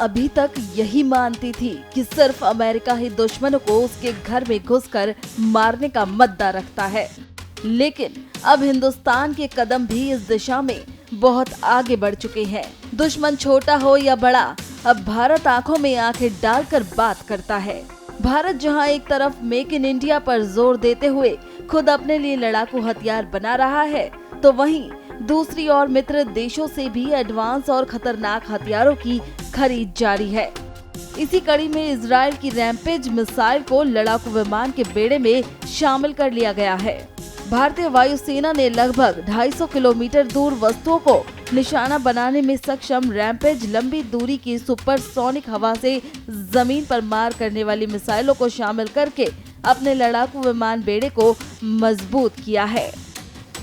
अभी तक यही मानती थी कि सिर्फ अमेरिका ही दुश्मनों को उसके घर में घुसकर मारने का मद्दा रखता है, लेकिन अब हिंदुस्तान के कदम भी इस दिशा में बहुत आगे बढ़ चुके हैं। दुश्मन छोटा हो या बड़ा, अब भारत आंखों में आंखें डालकर बात करता है। भारत जहां एक तरफ मेक इन इंडिया पर जोर देते हुए खुद अपने लिए लड़ाकू हथियार बना रहा है, तो वहीं दूसरी ओर मित्र देशों से भी एडवांस और खतरनाक हथियारों की खरीद जारी है। इसी कड़ी में इजराइल की रैम्पेज मिसाइल को लड़ाकू विमान के बेड़े में शामिल कर लिया गया है। भारतीय वायुसेना ने लगभग 250 किलोमीटर दूर वस्तुओं को निशाना बनाने में सक्षम रैम्पेज लंबी दूरी की सुपरसोनिक हवा से जमीन पर मार करने वाली मिसाइलों को शामिल करके अपने लड़ाकू विमान बेड़े को मजबूत किया है।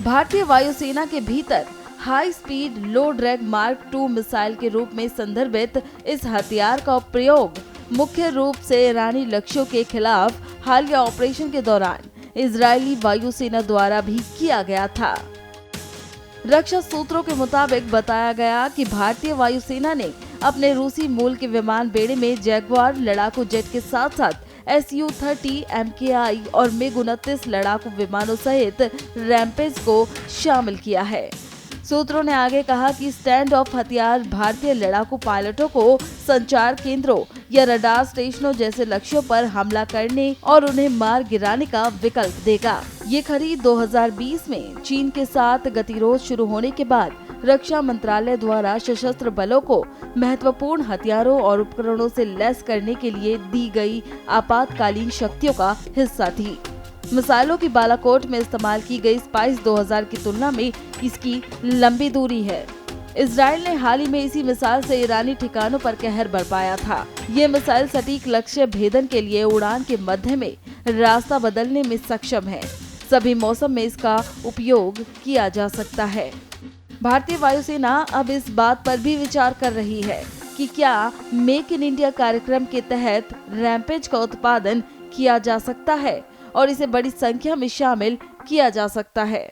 भारतीय वायुसेना के भीतर हाई स्पीड लो ड्रैग मार्क 2 मिसाइल के रूप में संदर्भित इस हथियार का प्रयोग मुख्य रूप से ईरानी लक्ष्यों के खिलाफ हालिया ऑपरेशन के दौरान इजरायली वायुसेना द्वारा भी किया गया था। रक्षा सूत्रों के मुताबिक बताया गया कि भारतीय वायुसेना ने अपने रूसी मूल के विमान बेड़े में जैगुआर लड़ाकू जेट के साथ साथ Su-30 MKI और MiG-29 लड़ाकू विमानों सहित रैम्पेज को शामिल किया है। सूत्रों ने आगे कहा कि स्टैंड ऑफ हथियार भारतीय लड़ाकू पायलटों को संचार केंद्रों या रडार स्टेशनों जैसे लक्ष्यों पर हमला करने और उन्हें मार गिराने का विकल्प देगा। ये खरीद 2020 में चीन के साथ गतिरोध शुरू होने के बाद रक्षा मंत्रालय द्वारा सशस्त्र बलों को महत्वपूर्ण हथियारों और उपकरणों से लैस करने के लिए दी गई आपातकालीन शक्तियों का हिस्सा थी। मिसाइलों की बालाकोट में इस्तेमाल की गई स्पाइस 2000 की तुलना में इसकी लंबी दूरी है। इजराइल ने हाल ही में इसी मिसाइल से ईरानी ठिकानों पर कहर बरपाया था। ये मिसाइल सटीक लक्ष्य भेदन के लिए उड़ान के मध्य में रास्ता बदलने में सक्षम है। सभी मौसम में इसका उपयोग किया जा सकता है। भारतीय वायुसेना अब इस बात पर भी विचार कर रही है कि क्या मेक इन इंडिया कार्यक्रम के तहत रैम्पेज का उत्पादन किया जा सकता है और इसे बड़ी संख्या में शामिल किया जा सकता है।